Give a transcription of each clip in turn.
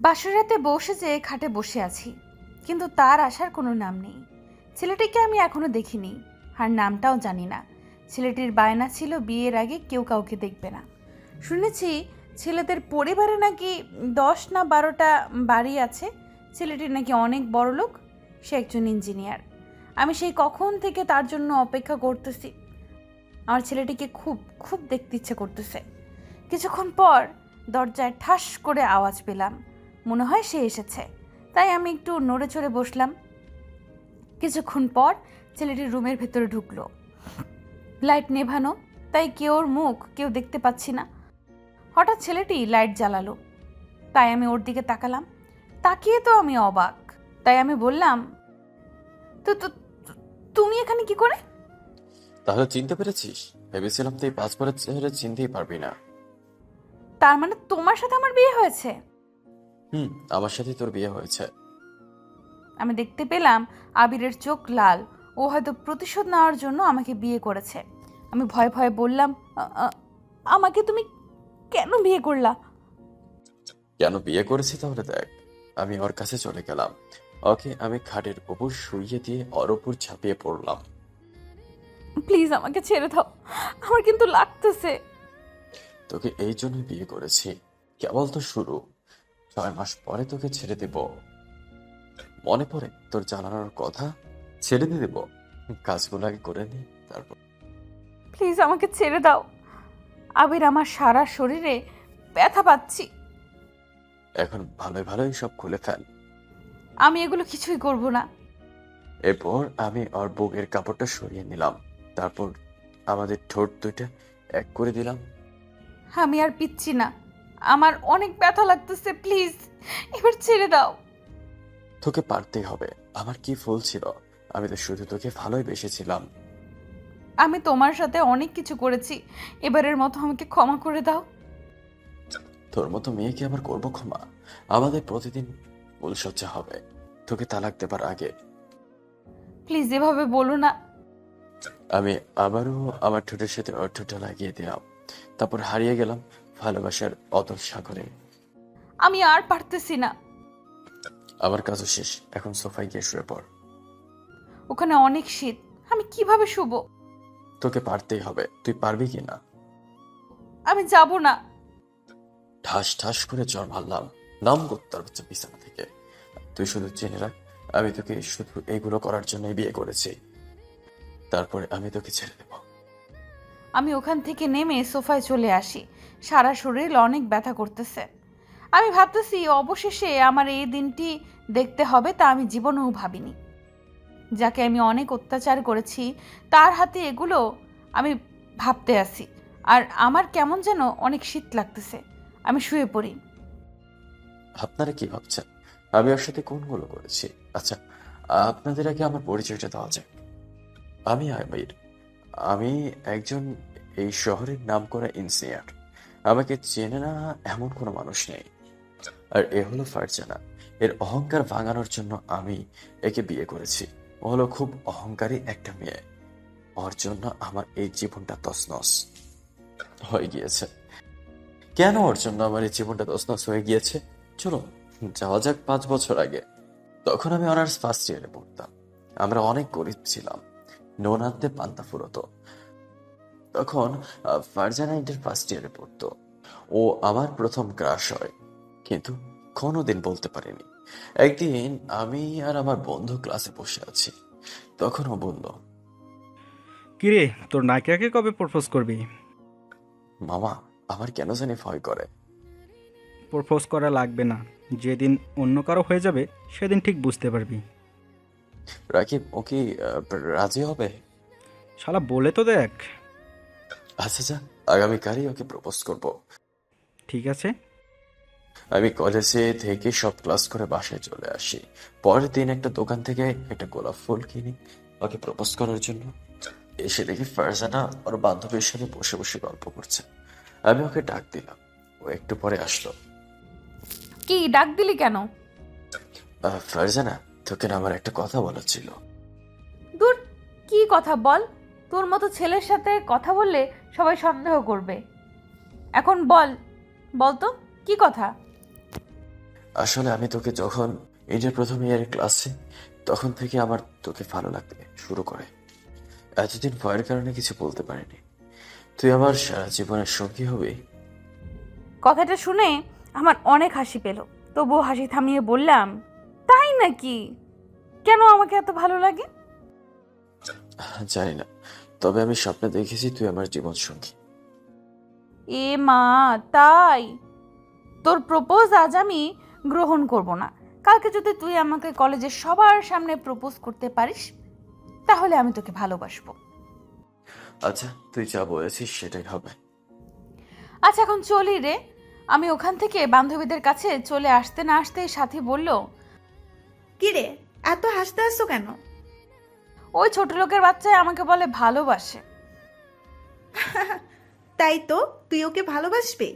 বাসর রাতে বসে যে খাটে বসে আছি, কিন্তু তার আসার কোনো নাম নেই। ছেলেটিকে আমি এখনো দেখিনি, আর নামটাও জানি না। ছেলেটির বায়না ছিল বিয়ের আগে কেউ কাউকে দেখবে না। শুনেছি ছেলেদের পরিবারে নাকি 10 না 12টা বাড়ি আছে। ছেলেটির নাকি অনেক বড় লোক, সে একজন ইঞ্জিনিয়ার। আমি সেই কখন থেকে তার জন্য অপেক্ষা করতেছি। আমার ছেলেটিকে খুব খুব দেখতে ইচ্ছে করতেছে। কিছুক্ষণ পর দরজায় ঠাস করে আওয়াজ পেলাম, মনে হয় সে এসেছে। তাই আমি একটু নড়ে চড়ে বসলাম। কিছুক্ষণ পর ছেলেটি রুমের ভেতরে ঢুকলো। লাইট নেভানো, তাই কেউর মুখ কেউ দেখতে পাচ্ছি না। হঠাৎ ছেলেটি লাইট জ্বালালো, তাই আমি ওর দিকে তাকালাম। তাকিয়ে তো আমি অবাক। তাই আমি বললাম, তো তো তো- তুমি এখানে কি করে? তাহলে চিনতে পেরেছিস? ভেবেছিলাম তুই 5 বছরের চেহারা চিনতেই পারবি না। তার মানে তোমার সাথে আমার বিয়ে হয়েছে? আমার সাথে তোর বিয়ে হয়েছে। আমি দেখতে পেলাম আবিরের চোখ লাল। ও হয়তো প্রতিশোধ নেওয়ার জন্য আমাকে বিয়ে করেছে। আমি ভয়ে ভয়ে বললাম, আমাকে তুমি কেন বিয়ে করলা? কেন বিয়ে করেছি তাহলে দেখ। আমি ওর কাছে চলে গেলাম। ওকে আমি খাটের উপর শুইয়ে দিয়ে ওর উপর ঝাঁপিয়ে পড়লাম। প্লিজ আমাকে ছেড়ে দাও, আমার কিন্তু লাগতেছে। তোকে এই জন্য বিয়ে করেছি, কেবল তো শুরু। 6 মাস পরে তোকে ছেড়ে দেব। মনে পড়ে তোর জানানোর কথা? ছেড়ে দিয়ে দেব। কাজগুলো আগে করে নি, তারপর। প্লিজ আমাকে ছেড়ে দাও। আবির, আমার সারা শরীরে ব্যথা পাচ্ছি। এখন ভালোই ভালোই সব খুলে ফেল। আমি এগুলো কিছুই করব না। এরপর আমি ওর বুকের কাপড়টা সরিয়ে নিলাম। তারপর আমাদের ঠোঁট দুইটা এক করে দিলাম। আমি আর পিচ্ছি না, আমার অনেক ব্যথা লাগতেছে। প্লিজ এবার ছেড়ে দাও। তোকে পারতেই হবে। আমার কি ভুল ছিল? আমি তো শুধু তোকে ভালোই বেসেছিলাম। আমি তোমার সাথে অনেক কিছু করেছি, এবারের মতো আমাকে ক্ষমা করে দাও। তোর মতো মেয়েকে আবার করবো ক্ষমা? আমাদের প্রতিদিন ফুলসজ্জা হবে তোকে তালাক দেবার আগে। প্লিজ এভাবে বলো না। আমি আবারও আমার ঠোঁটের সাথে ওর ঠোঁটটা লাগিয়ে দিলাম। তারপর হারিয়ে গেলাম ভালোবাসার অতল সাগরে। আমি আর পারতেছি না। আমার কাজও শেষ, এখন সোফায় গিয়ে শুয়ে পড়। ওখানে অনেক শীত, আমি কিভাবে শুবো? তোকে পারতেই হবে, তুই পারবি কি না? আমি যাব না। ঠাস ঠাস করে জ্বর মারলাম। নাম করতে হচ্ছে বিছানা থেকে। তুই শুধু জেনে রাখ, আমি তোকে শুধু এইগুলো করার জন্যই বিয়ে করেছি। তারপরে আমি তোকে ছেড়ে দেব। আমি ওখান থেকে নেমে সোফায় চলে আসি। সারা শরীর অনেক ব্যথা করতেছে। আমি ভাবতেছি অবশেষে আমার এই দিনটি দেখতে হবে, তা আমি জীবনেও ভাবিনি। যাকে আমি অনেক অত্যাচার করেছি, তার হাতে এগুলো আমি ভাবতে আসি। আর আমার কেমন যেন অনেক শীত লাগতেছে। আমি শুয়ে পড়ি। আপনারা কি ভাবছেন আমি ওর সাথে কোনগুলো করেছি? আচ্ছা, আপনাদের আগে আমার পরিচয়টা দেওয়া যাক। আমি আমির। আমি একজন এই শহরের নামকরা ইঞ্জিনিয়ার। আমাকে চেনে না এমন কোনো মানুষ নেই। আর এ হলো ফারজানা। এর অহংকার ভাঙানোর জন্য আমি একে বিয়ে করেছি। ও হলো খুব অহংকারী একটা মেয়ে। ওর জন্য আমার এই জীবনটা তছনছ হয়ে গিয়েছে। কেন ওর জন্য আমার এই জীবনটা তছনছ হয়ে গিয়েছে? চলো যাওয়া যাক 5 বছর আগে। তখন আমি অনার্স ফার্স্ট ইয়ারে পড়তাম। আমরা অনেক গরিব ছিলাম। নুন আনতে পান্তা ফুরতো। তখন ফারজানা ইন্টার ফার্স্ট ইয়ারে পড়তো। ও আমার প্রথম ক্রাশ হয়, কিন্তু কোনোদিন বলতে পারিনি। একদিন আমি আর আমার বন্ধু ক্লাসে বসে আছি, তখন ও বলল, কিরে, তোর নায়িকাকে কবে প্রপোজ করবি? মামা আমার কেন জানি ভয় করে। প্রপোজ করা লাগবে না, যেদিন অন্য কারো হয়ে যাবে সেদিন ঠিক বুঝতে পারবি। রাকিব ও কি রাজি হবে? শালা বলে তো দেখ। আচ্ছা যা, আগামীকালই ওকে প্রপোজ করব। ঠিক আছে। আমি কলেজে থেকে সব ক্লাস করে বাসায় চলে আসি। পরের দিন একটা দোকান থেকে একটা গোলাপ ফুল কিনি ওকে প্রপোজ করার জন্য। এসে দেখি ফারজানা ওর বান্ধবীর সাথে বসে বসে গল্প করছে। আমি ওকে ডাক দিলাম, ও একটু পরে আসলো। কি ডাক দিলি কেন? ফারজানা, তোকে না আমার একটা কথা বলার ছিল। দূর, কি কথা বল। তোর মতো ছেলের সাথে কথা বললে সবাই সন্দেহ করবে। এখন বল, বল তো কি কথা? আসলে আমি তোকে যখন ইন্টার প্রথম ইয়ারের ক্লাসে, তখন থেকে আমার তোকে ভালো লাগতে শুরু করে। এতদিন ভয়ের কারণে কিছু বলতে পারিনি। তুই আমার সারা জীবনের সঙ্গী হবি। কথাটা শুনে আমার অনেক হাসি পেল, তবুও হাসি থামিয়ে বললাম, তাই নাকি? কেন আমাকে এত ভালো লাগে? জানি না, তবে আমি স্বপ্নে দেখেছি তুই আমার জীবন সঙ্গী। এ মা, তাই? তোর প্রপোজ আজ আমি গ্রহণ করব না। কালকে যদি তুই আমাকে কলেজের সবার সামনে প্রপোজ করতে পারিস, তাহলে আমি তোকে ভালোবাসবো। আচ্ছা, তুই যা বলেছিস সেটাই হবে। আচ্ছা, এখন চলি রে। আমি ওখান থেকে বান্ধবীদের কাছে চলে আসতে না আসতেই সাথী বলল, কি রে, এত হাসতে হাসছো কেন? ওই ছোট লোকের বাচ্চায় আমাকে বলে ভালোবাসে। তাই তো, তুই ওকে ভালোবাসবে?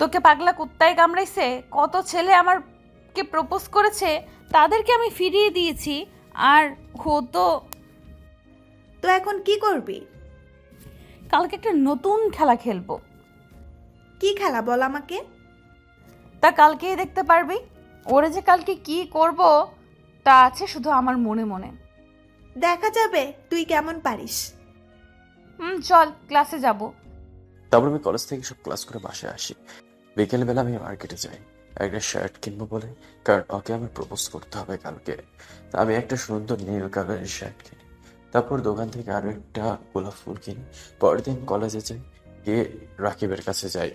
তোকে পাগলা কুত্তায় কামড়াইছে, কত ছেলে আমারকে প্রপোজ করেছে, তাদেরকে আমি ফিরিয়ে দিয়েছি। আর ও তো তো এখন কি করবি? কালকে একটা নতুন খেলা খেলবো। কি খেলা বল আমাকে। তা কালকেই দেখতে পারবি। ওরে যে কালকে কি করব তা আছে শুধু আমার মনে মনে। দেখা যাবে তুই কেমন পারিস। চল ক্লাসে যাব। তারপর আমি কলেজ থেকে সব ক্লাস করে বাসায় আসি। বিকেলবেলা আমি মার্কেটে যাই একটা শার্ট কিনবো বলে, কারণ ওকে আমি প্রপোজ করতে হবে কালকে। তা আমি একটা সুন্দর নীল কালারের শার্ট কিনি। তারপর দোকান থেকে আরো একটা গোলাপ ফুল কিনি। পরের দিন কলেজে যাই, গিয়ে রাকিবের কাছে যাই।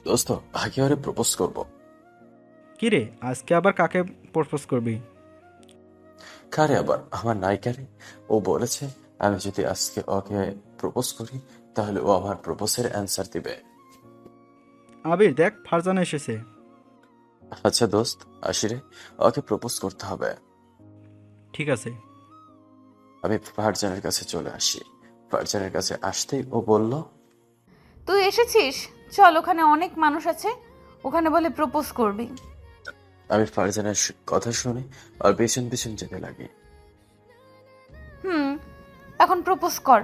দোস্ত, আগে ওরে প্রপোজ করবো। কিরে, আজকে আবার কাকে প্রপোজ করবি? কারে আবার? আমার নায়িকারে। ও বলেছে আমি যদি আজকে ওকে প্রপোজ করি তাহলে ও আমার প্রপোজের অ্যান্সার দিবে। আবির দেখ, ফারজানা এসেছে। আচ্ছা দোস্ত, আসি রে, ওকে প্রপোজ করতে হবে। ঠিক আছে। আমি ফারজানের কাছে চলে আসি। ফারজানের কাছে আসতেই ও বলল, তুই এসেছিস, চল, ওখানে অনেক মানুষ আছে, ওখানে বলে প্রপোজ করবি। আমি ফারজানের কথা শুনে আর পেছন পেছন যেতে লাগি। এখন প্রপোজ কর।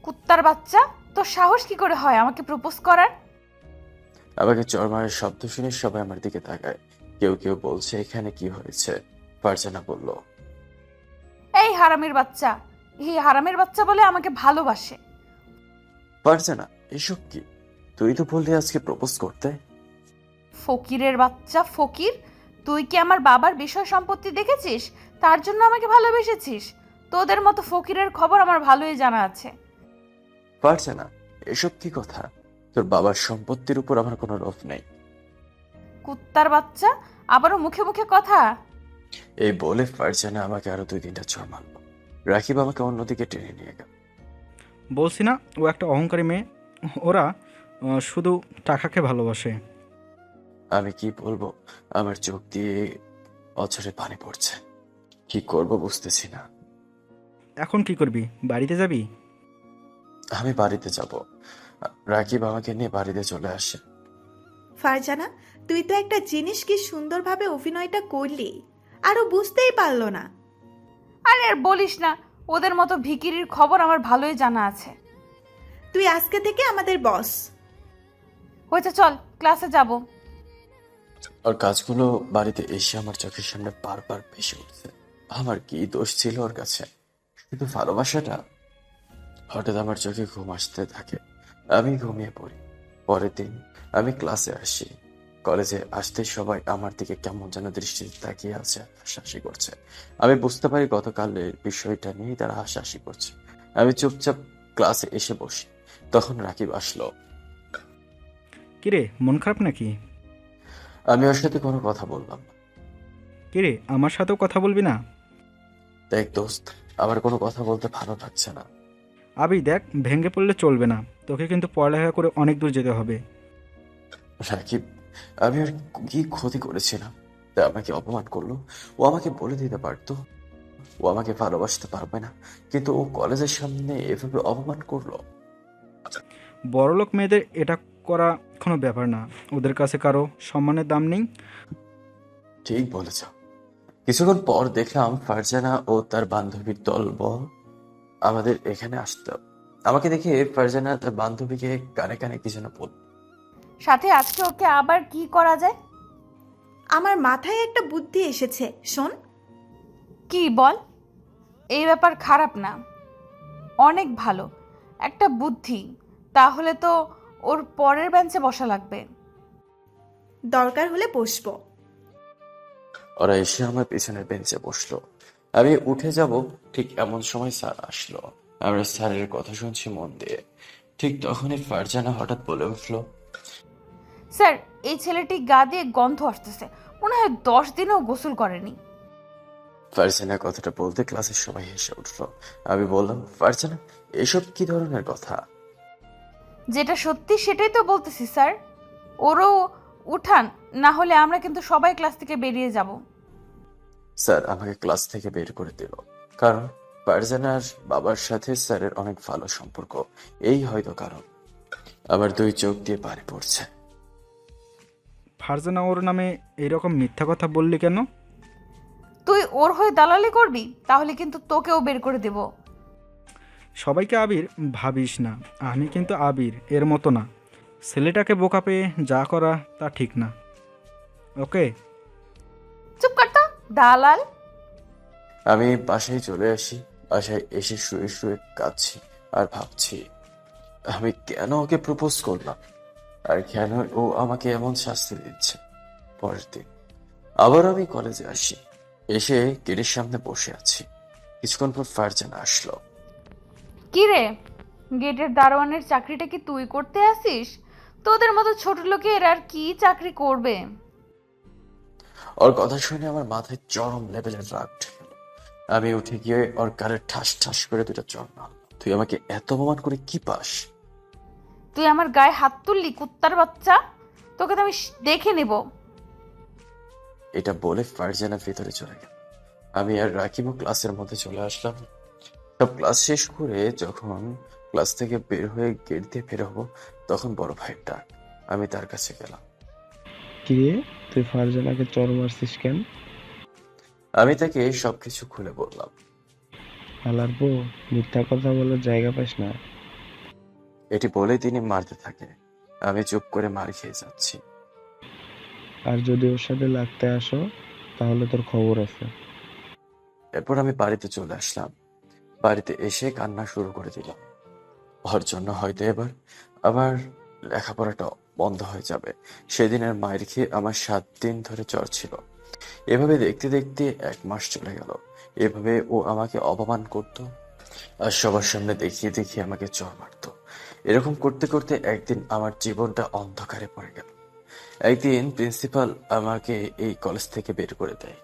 কুত্তার বাচ্চা, তোর সাহস কি করে হয় আমাকে প্রপোজ করার? আমাকে চরমারের শব্দ শুনে সবাই আমার দিকে তাকায়। কেউ কেউ বলছে এখানে কি হয়েছে। ফারজানা বলল, এই হারামের বাচ্চা, এই হারামের বাচ্চা বলে আমাকে ভালোবাসে। ফারজানা এসব কি? তুই তো বললি আজকে প্রপোজ করতে। ফকিরের বাচ্চা, ফকির! তুই কি আমার বাবার বিষয় সম্পত্তি দেখেছিস, তার জন্য আমাকে ভালোবেসেছিস? তোদের মতো ফকিরের খবর আমার ভালোই জানা আছে। ফারজানা, এসব কি কথা? তোর বাবার সম্পত্তির উপর আমার কোনো লোভ নেই। কুত্তার বাচ্চা, আবারও মুখে মুখে কথা। এই বলে ফারজানা আমাকে আরো 2-3টা চড় মারল। রাকিব আমাকে অন্যদিকে টেনে নিয়ে গেল। বলছি না, ও একটা অহংকারী মেয়ে। ওরা শুধু টাকাকে ভালোবাসে। আমি কি বলবো, আমার চোখ দিয়ে অঝরে পানি পড়ছে। কি করব বুঝতেছি না। এখন কি করবি? বাড়িতে যাবি? আমি বাড়িতে যাব। রাকিব আমাকে নিয়ে বাড়িতে চলে আসে। ফারজানা, তুই তো একটা জিনিস কি সুন্দরভাবে অভিনয়টা করলি, আরো বুঝতেই পারলো না। আরে আর বলিস না, ওদের মতো ভিকিরির খবর আমার ভালোই জানা আছে। তুই আজকে থেকে আমাদের বস। হয়েছে, চল ক্লাসে যাব। ওর কাজগুলো বাড়িতে এসে আমার চোখের সামনে বারবার ভেসে উঠছে। আমার কি দোষ ছিল ওর কাছে? শুধু ভালোবাসাটা। হঠাৎ আমার চোখে ঘুম আসতে থাকে। আমি ঘুমিয়ে পড়ি। পরের দিন আমি ক্লাসে আসি। কলেজে আসতে সবাই আমার দিকে কেমন যেন দৃষ্টিতে তাকিয়ে আছে, হাসাহাসি করছে। আমি বুঝতে পারি গতকালের বিষয়টা নিয়ে তারা হাসাহাসি করছে। আমি চুপচাপ ক্লাসে এসে বসি। তখন রাকিব আসলো। কিরে, মন খারাপ নাকি? আমি ওর সাথে কোনো কথা বললাম না। কিরে, আমার সাথেও কথা বলবি না? দেখ দোস্ত, আমার কোনো কথা বলতে ভালো লাগছে না। আবির দেখ, ভেঙে পড়লে চলবে না। তোকে কিন্তু পড়ালেখা করে অনেক দূর যেতে হবে। রাকিব, আমি আর কি ক্ষতি করেছিলাম তা আমাকে অপমান করলো? ও আমাকে বলে দিতে পারতো ও আমাকে ভালোবাসতে পারবে না, কিন্তু ও কলেজের সামনে এভাবে অপমান করলো। বড়লোক মেয়েদের এটা করা কোনো ব্যাপার না। ওদের কাছে কারো সম্মানের দাম নেই। ঠিক বলেছ। কিছুক্ষণ পর দেখলাম ফারজানা ও তার বান্ধবীর দল বল আমাদের এখানে আসতো। আমাকে দেখে ফারজানা তার বান্ধবীকে কানে কানে কি যেন বলল। সাথে আজকে ওকে আবার কি করা যায়? আমার মাথায় একটা বুদ্ধি এসেছে, শোন। কি বল? এই ব্যাপার খারাপ না, অনেক ভালো একটা বুদ্ধি। তাহলে তো ওর পরের বেঞ্চে বসা লাগবে। দরকার হলে বসবো। ওরা এসে আমার পিছনের বেঞ্চে বসলো। আমি উঠে যাব, ঠিক এমন সময় স্যার আসলো। আমরা স্যারের কথা শুনছি মন দিয়ে। ঠিক তখনই ফারজানা হঠাৎ বলে উঠলো, স্যার, এই ছেলেটি গা দিয়ে গন্ধ আসতেছে, মনে হয় 10 দিনেও গোসল করেনি। ফারজানা কথাটা বলতে ক্লাসের সবাই হেসে উঠলো। আমি বললাম, ফারজানা, এসব কি ধরনের কথা? যেটা সত্যি সেটাই তো বলতেছি স্যার। ওরও উঠান, না হলে আমরা কিন্তু সবাই ক্লাস থেকে বেরিয়ে যাব। স্যার আমাকে ক্লাস থেকে বের করে দিল, কারণ ফারজানার বাবার সাথে স্যারের অনেক ভালো সম্পর্ক। এই হয়তো কারণ। আমার 2 চোখ দিয়ে পানি পড়ছে। ফারজানা ওর নামে এইরকম মিথ্যা কথা বললি কেন? তুই ওর হয়ে দালালি করবি, তাহলে কিন্তু তোকেও বের করে দেব। সবাইকে আবির ভাবিস না, আমি কিন্তু আবির এর মতো না। ছেলেটাকে বোকা পেয়ে যা করা তা ঠিক না। ওকে? চুপ কর তো, দালাল। আমি বাসায় চলে আসি। বাসায় এসে শুয়ে শুয়ে কাঁদছি আর ভাবছি, আমি কেন ওকে প্রপোজ করলাম, আর কেন ও আমাকে এমন শাস্তি দিচ্ছে। পরের দিন আবার আমি কলেজে আসি। এসে গেটের সামনে বসে আছি। কিছুক্ষণ পর ফারজানা আসলো। কি রে, গেটের দারোয়ানের চাকরিটা কি তুই করতে আসিস? তোদের মতো ছোট লোকের আর কি চাকরি করবে? ওর কথা শুনে আমার মাথায় চরম লেভেলের রাগ উঠে গেল। আমি উঠে গিয়ে ওর গালে ঠাস ঠাস করে 2টা চড় মারলাম। তুই আমাকে এত অপমান করে কি পাস? তুই আমার গায়ে হাত তুললি, কুত্তার বাচ্চা! তোকে তো আমি দেখে নেব। এটা বলে ফারজানা ভেতরে চলে গেল। আমি আর রাকিবও ক্লাসের মধ্যে চলে আসলাম। সব ক্লাস শেষ করে যখন ক্লাস থেকে বের হয়ে গেট দিয়ে বের হবো, তখন বড় ভাইয়ের ডাক। আমি তার কাছে গেলাম। কিরে, তুই ফারজানাকে চড় মারছিস কেন? আমি তাকে সবকিছু খুলে বললাম। হালার বউ, মিথ্যা কথা বলার জায়গা পাস না। এটি বলে তিনি মারতে থাকে। আমি চুপ করে মার খেয়ে যাচ্ছি। আর যদি ওর সাথে লাগতে আসো তাহলে তোর খবর আছে। এরপর আমি বাড়িতে চলে আসলাম। বাড়িতে এসে কান্না শুরু করে দিলাম। ওর জন্য হয়তো এবার আমার লেখাপড়াটা বন্ধ হয়ে যাবে। সেদিনের মায়ের খেয়ে আমার 7 দিন ধরে জ্বর ছিল। এভাবে দেখতে দেখতে 1 মাস চলে গেল। এভাবে ও আমাকে অপমান করত আর সবার সামনে দেখিয়ে দেখিয়ে আমাকে চড় মারত। এরকম করতে করতে একদিন আমার জীবনটা অন্ধকারে পড়ে গেল। একদিন প্রিন্সিপাল আমাকে এই কলেজ থেকে বের করে দেয়।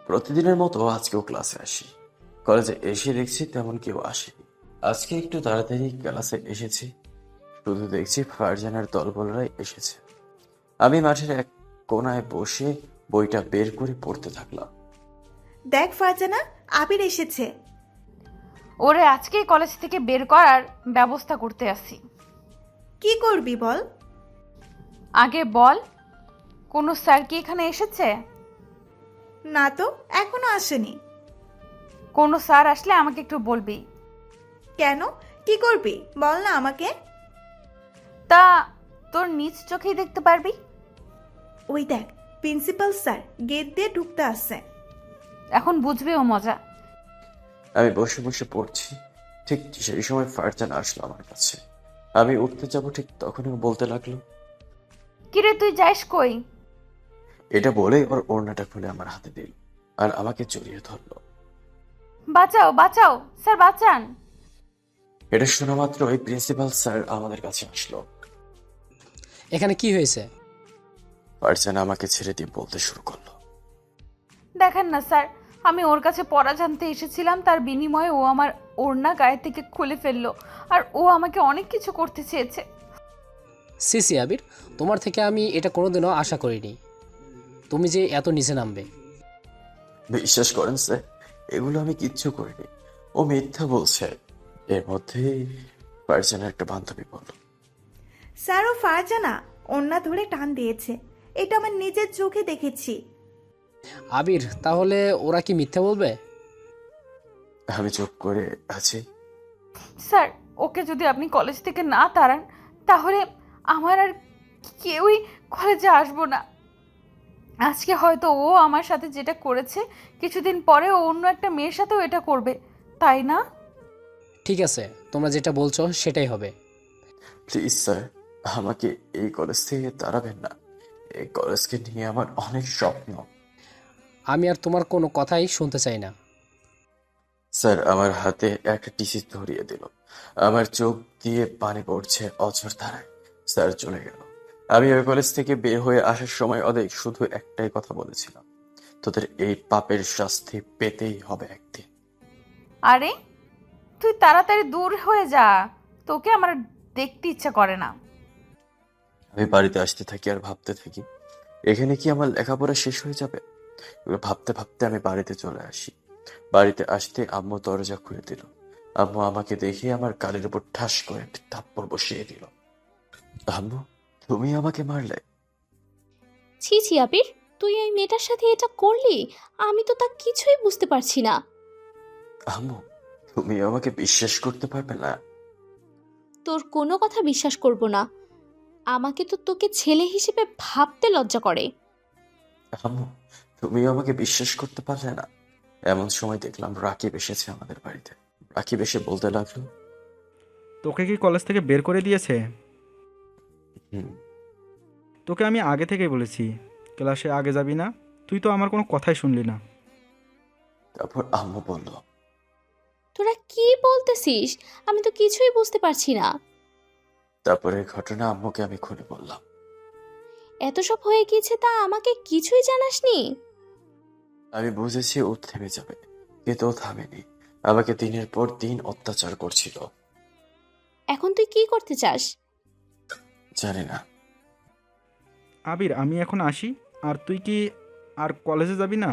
প্রতিদিনের মতো আজকেও ক্লাসে আসি। কলেজে এসে দেখছি তেমন কেউ আসেনি। আজকে একটু তাড়াতাড়ি ক্লাসে এসেছি। শুধু দেখছি ফারজানার দলবলরাই এসেছে। আমি মাঠের এক কোনায় বসে বইটা বের করে পড়তে থাকলাম। দেখ ফারজানা, আবির এসেছে। ওরে আজকেই কলেজ থেকে বের করার ব্যবস্থা করতে আসি। কি করবি বল? আগে বল, কোনো স্যার কি এখানে এসেছে? না তো, এখনো আসেনি। কোনো স্যার আসলে আমাকে একটু বলবি। কেন, কি করবি বল না আমাকে। তা তোর নিজ চোখেই দেখতে পারবি। ওই দেখ, প্রিন্সিপাল স্যার গেট দিয়ে ঢুকতে আসছে। এখন বুঝবি ও মজা। আমি বসে বসে পড়ছি। ঠিক সেই সময় ফারজানা আসলো আমার কাছে। আমি উঠতে যাব, ঠিক তখনই ও বলতে লাগলো, কিরে তুই যাস কই? এটা বলে ওর ওড়নাটা খুলে আমার হাতে দিল আর আমাকে জড়িয়ে ধরলো। বাঁচাও বাঁচাও স্যার, বাঁচান! এটা শোনা মাত্র ওই প্রিন্সিপাল স্যার আমাদের কাছে আসলো। এখানে কি হয়েছে? ফারজানা আমাকে ছেড়ে দিয়ে বলতে শুরু করলো, দেখেন না স্যার, আমি ওর কাছে পড়া জানতে এসেছিলাম, তার বিনিময়ে ও আমার ওড়না গায়ে থেকে খুলে ফেললো, আর ও আমাকে অনেক কিছু করতে চেয়েছে। সিসি আবির, তোমার থেকে আমি এটা কোনোদিনও আশা করিনি, তুমি যে এত নিচে নামবে। বিশ্বাস করেন স্যার, এগুলো আমি কিচ্ছু করিনি। ও মিথ্যা বলছে। এর মধ্যেই ফারজানার একটা বান্ধবী বলল, স্যার, ও ফারজানা ওন্না ধরে টান দিয়েছে। এটা আমার নিজের চোখে দেখেছি। আবির, তাহলে ওরা কি মিথ্যা বলবে? আমি চুপ করে আছি। স্যার, ওকে যদি আপনি কলেজ থেকে না তাড়ান তাহলে আমার আর কেউই কলেজে আসবো না। আজকে হয়তো ও আমার সাথে যেটা করেছে কিছুদিন পরে ও অন্য একটা মেয়ের সাথেও এটা করবে, তাই না? ঠিক আছে, তোমরা যেটা বলছো সেটাই হবে। প্লিজ স্যার, আমাকে এই কলেজ থেকে তাড়াবেন না। এই কলেজকে নিয়ে আমার অনেক স্বপ্ন। আমি আর তোমার কোনো কথাই শুনতে চাই না। স্যার আমার হাতে একটা টিসি ধরিয়ে দিল। আমার চোখ দিয়ে পানি পড়ছে অঝর ধারায়। স্যার চলে গেল। আমি ওই কলেজ থেকে বের হয়ে আসার সময় ওদের শুধু একটাই কথা বলেছিলাম, তোদের এই পাপের শাস্তি পেতেই হবে একদিন। আরে তুই তাড়াতাড়ি দূর হয়ে যা, তোকে আমার দেখতে ইচ্ছা করে না। আমি বাড়িতে আসতে থাকি আর ভাবতে থাকি, এখানে কি আমার লেখাপড়া শেষ হয়ে যাবে? এগুলো ভাবতে ভাবতে আমি বাড়িতে চলে আসি। বাড়িতে আসতে আম্মু দরজা খুলে দিল। আম্মু আমাকে দেখে আমার গালের উপর ঠাস করে একটা থাপ্পড় বসিয়ে দিল। আম্মু, তুমি আমাকে মারলে? ছি ছি আবির, তুই ওই মেয়েটার সাথে এটা করলি? আমি তো তা কিছুই বুঝতে পারছি না। আম্মু, তুমি আমাকে বিশ্বাস করতে পারবে না। তোর কোনো কথা বিশ্বাস করব না। আমাকে তো তোকে ছেলে হিসেবে ভাবতে লজ্জা করে। আম্মু, তুমি আমাকে বিশ্বাস করতে পারলে না। এমন সময় দেখলাম রাকিব এসেছে আমাদের বাড়িতে। রাকিব এসে বলতে লাগলো, তোকে কি কলেজ থেকে বের করে দিয়েছে? হুম। তোকে আমি আগে থেকেই বলেছি ক্লাসে আগে যাবি না, তুই তো আমার কোনো কথাই শুনলি না। তারপর আম্মু বলল, তোরা কি বলতেছিস? আমি তো কিছুই বুঝতে পারছি না। তারপরে ঘটনা আম্মুকে আমি খুলে বললাম। এত সব হয়ে গিয়েছে তা আমাকে কিছুই জানাসনি? আমি বুঝেছি ও থেমে যাবে, কিন্তু ও থামেনি। আমাকে দিনের পর দিন অত্যাচার করছিল। এখন তুই কি করতে চাস? জানি না। আবির, আমি এখন আসি। আর তুই কি আর কলেজে যাবি না?